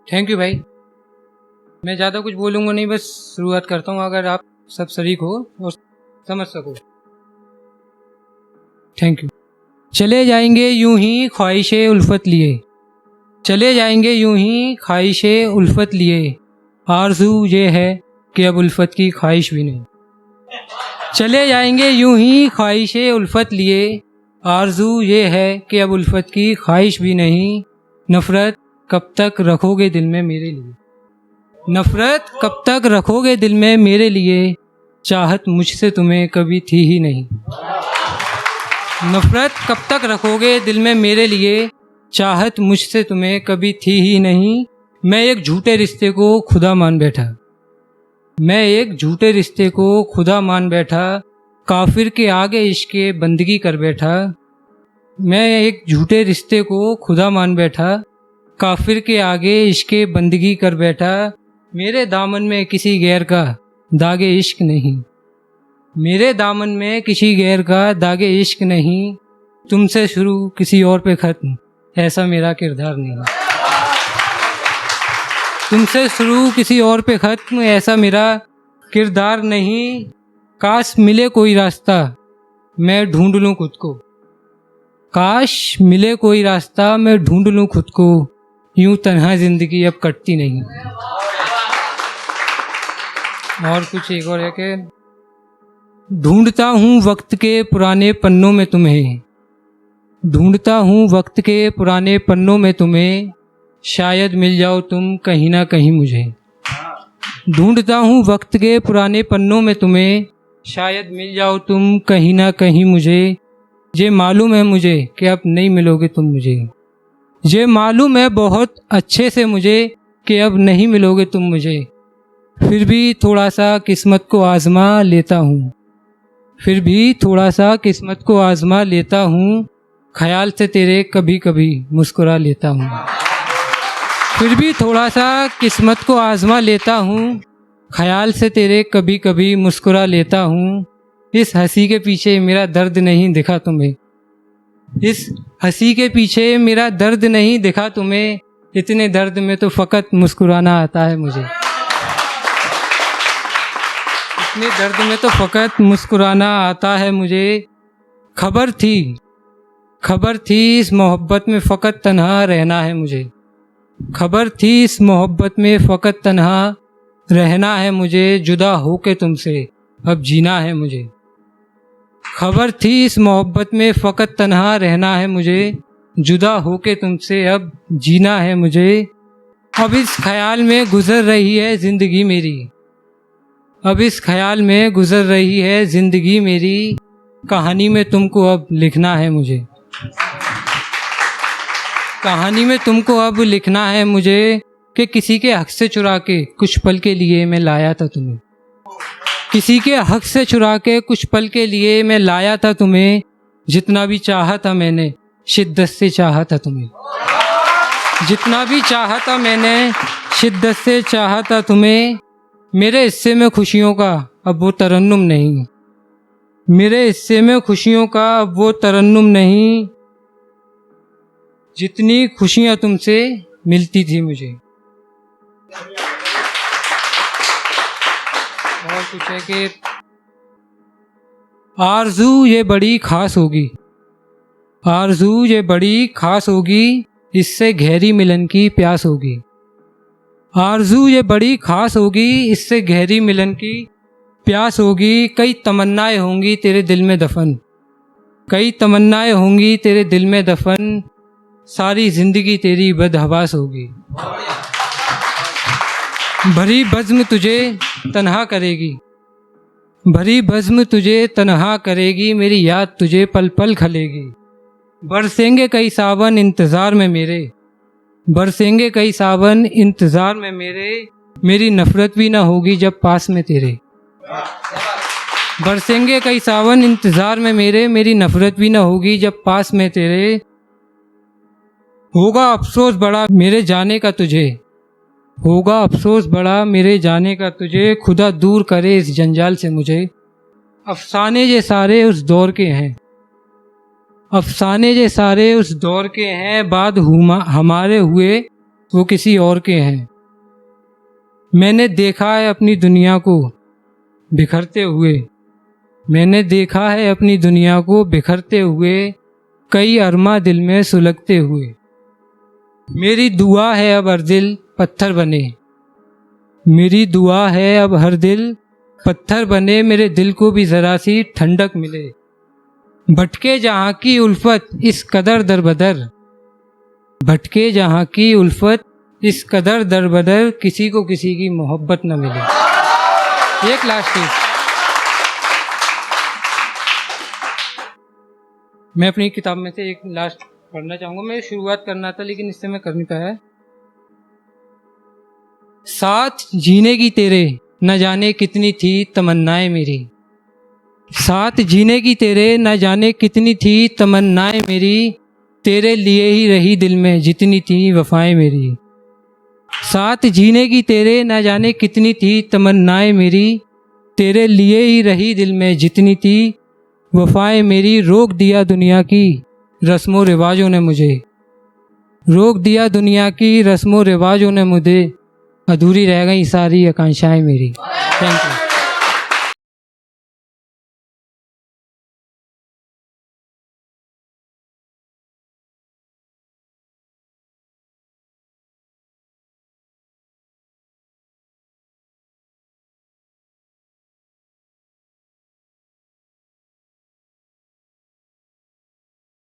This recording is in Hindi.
थैंक यू भाई। मैं ज़्यादा कुछ बोलूँगा नहीं, बस शुरुआत करता हूँ, अगर आप सब शरीक हो और समझ सको। Thank you. चले जाएंगे यूं ही ख्वाहिशे उल्फत लिए, चले जाएंगे यूं ही ख्वाहिशे उल्फत लिए, आरज़ू ये है कि अब उल्फत की ख्वाहिश भी नहीं। चले जाएंगे यूं ही ख्वाहिशे उल्फत लिए, आरज़ू ये है कि अब उल्फत की ख्वाहिश भी नहीं। नफ़रत कब तक रखोगे दिल में मेरे लिए, नफ़रत कब तक रखोगे दिल में मेरे लिए, चाहत मुझसे तुम्हें कभी थी ही नहीं। नफ़रत कब तक रखोगे दिल में मेरे लिए, चाहत मुझसे तुम्हें कभी थी ही नहीं। मैं एक झूठे रिश्ते को खुदा मान बैठा, मैं एक झूठे रिश्ते को खुदा मान बैठा, काफिर के आगे इश्क़े बंदगी कर बैठा। मैं एक झूठे रिश्ते को खुदा मान बैठा, काफिर के आगे इश्क़े बंदगी कर बैठा। मेरे दामन में किसी गैर का दागे इश्क नहीं, मेरे दामन में किसी गैर का दागे इश्क नहीं। तुमसे शुरू किसी और पे ख़त्म, ऐसा मेरा किरदार नहीं। तुमसे शुरू किसी और पे ख़त्म, ऐसा मेरा किरदार नहीं। काश मिले कोई रास्ता मैं ढूंढ लूँ खुद को, काश मिले कोई रास्ता मैं ढूंढ लूँ खुद को, यूं तन्हा ज़िंदगी अब कटती नहीं। और कुछ एक और है कि ढूंढता हूँ वक्त के पुराने पन्नों में तुम्हें, ढूंढता हूँ वक्त के पुराने पन्नों में तुम्हें, शायद मिल जाओ तुम कहीं ना कहीं मुझे। ढूंढता हूँ वक्त के पुराने पन्नों में तुम्हें, शायद मिल जाओ तुम कहीं ना कहीं मुझे। ये मालूम है मुझे कि अब नहीं मिलोगे तुम मुझे, ये मालूम है बहुत अच्छे से मुझे कि अब नहीं मिलोगे तुम मुझे। फिर भी थोड़ा सा किस्मत को आज़मा लेता हूँ, फिर भी थोड़ा सा किस्मत को आज़मा लेता हूँ, ख्याल से तेरे कभी कभी मुस्कुरा लेता हूँ। फिर भी थोड़ा सा किस्मत को आज़मा लेता हूँ, ख्याल से तेरे कभी कभी मुस्कुरा लेता हूँ। इस हंसी के पीछे मेरा दर्द नहीं दिखा तुम्हें, इस हंसी के पीछे मेरा दर्द नहीं दिखा तुम्हें, इतने दर्द में तो फ़कत मुस्कुराना आता है मुझे, इतने दर्द में तो फ़कत मुस्कुराना आता है मुझे। खबर थी इस मोहब्बत में फ़कत तन्हा रहना है मुझे, खबर थी इस मोहब्बत में फ़कत तन्हा रहना है मुझे, जुदा होके तुमसे अब जीना है मुझे। खबर थी इस मोहब्बत में फ़कत तन्हा रहना है मुझे, जुदा होके तुमसे अब जीना है मुझे। अब इस ख्याल में गुज़र रही है ज़िंदगी मेरी, अब इस ख्याल में गुज़र रही है ज़िंदगी मेरी, कहानी में तुमको अब लिखना है मुझे, कहानी में तुमको अब लिखना है मुझे, कि किसी के हक से चुरा के कुछ पल के लिए मैं लाया था तुम्हें, किसी के हक से चुरा के कुछ पल के लिए मैं लाया था तुम्हें। जितना भी चाहा था मैंने शिद्दत से चाहा था तुम्हें, जितना भी चाहा था मैंने शिद्दत से चाहा था तुम्हें। मेरे हिस्से में खुशियों का अब वो तरन्नुम नहीं, मेरे हिस्से में खुशियों का अब वो तरन्नुम नहीं, जितनी खुशियाँ तुमसे मिलती थी मुझे। और कुछ है कि आरज़ू ये बड़ी ख़ास होगी, आरज़ू ये बड़ी ख़ास होगी, इससे गहरी मिलन की प्यास होगी। आरज़ू ये बड़ी ख़ास होगी, इससे गहरी मिलन की प्यास होगी। कई तमन्नाएं होंगी तेरे दिल में दफन, कई तमन्नाएं होंगी तेरे दिल में दफन, सारी ज़िंदगी तेरी बदहवास होगी। भरी बज़्म तुझे तन्हा करेगी, भरी बज़्म तुझे तन्हा करेगी, मेरी याद तुझे पल पल खलेगी। बरसेंगे कई सावन इंतज़ार में मेरे, बरसेंगे कई सावन इंतज़ार में मेरे, मेरी नफ़रत भी ना होगी जब पास में तेरे। बरसेंगे कई सावन इंतज़ार में मेरे, मेरी नफ़रत भी ना होगी जब पास में तेरे। होगा अफसोस बड़ा मेरे जाने का तुझे, होगा अफसोस बड़ा मेरे जाने का तुझे, खुदा दूर करे इस जंजाल से मुझे। अफसाने ये सारे उस दौर के हैं, अफसाने ये सारे उस दौर के हैं, बाद हमारे हुए वो किसी और के हैं। मैंने देखा है अपनी दुनिया को बिखरते हुए, मैंने देखा है अपनी दुनिया को बिखरते हुए, कई अरमा दिल में सुलगते हुए। मेरी दुआ है अब हर दिल पत्थर बने, मेरी दुआ है अब हर दिल पत्थर बने, मेरे दिल को भी ज़रा सी ठंडक मिले। भटके जहाँ की उल्फत इस कदर दरबदर, भटके जहाँ की उल्फत इस कदर दरबदर, किसी को किसी की मोहब्बत न मिले। एक लास्ट चीज मैं अपनी किताब में से एक लास्ट पढ़ना चाहूँगा। मैं शुरुआत करना था लेकिन इससे मैं कर नहीं पाया। साथ जीने की तेरे न जाने कितनी थी तमन्नाएं मेरी, साथ जीने की तेरे न जाने कितनी थी तमन्नाएं मेरी, तेरे लिए ही रही दिल में जितनी थी वफाएं मेरी। साथ जीने की तेरे न जाने कितनी थी तमन्नाएं मेरी, तेरे लिए ही रही दिल में जितनी थी वफाएं मेरी। रोक दिया दुनिया की रस्मों रिवाजों ने मुझे, रोक दिया दुनिया की रस्मों रिवाजों ने मुझे, अधूरी रह गई सारी आकांक्षाएं मेरी। Thank you.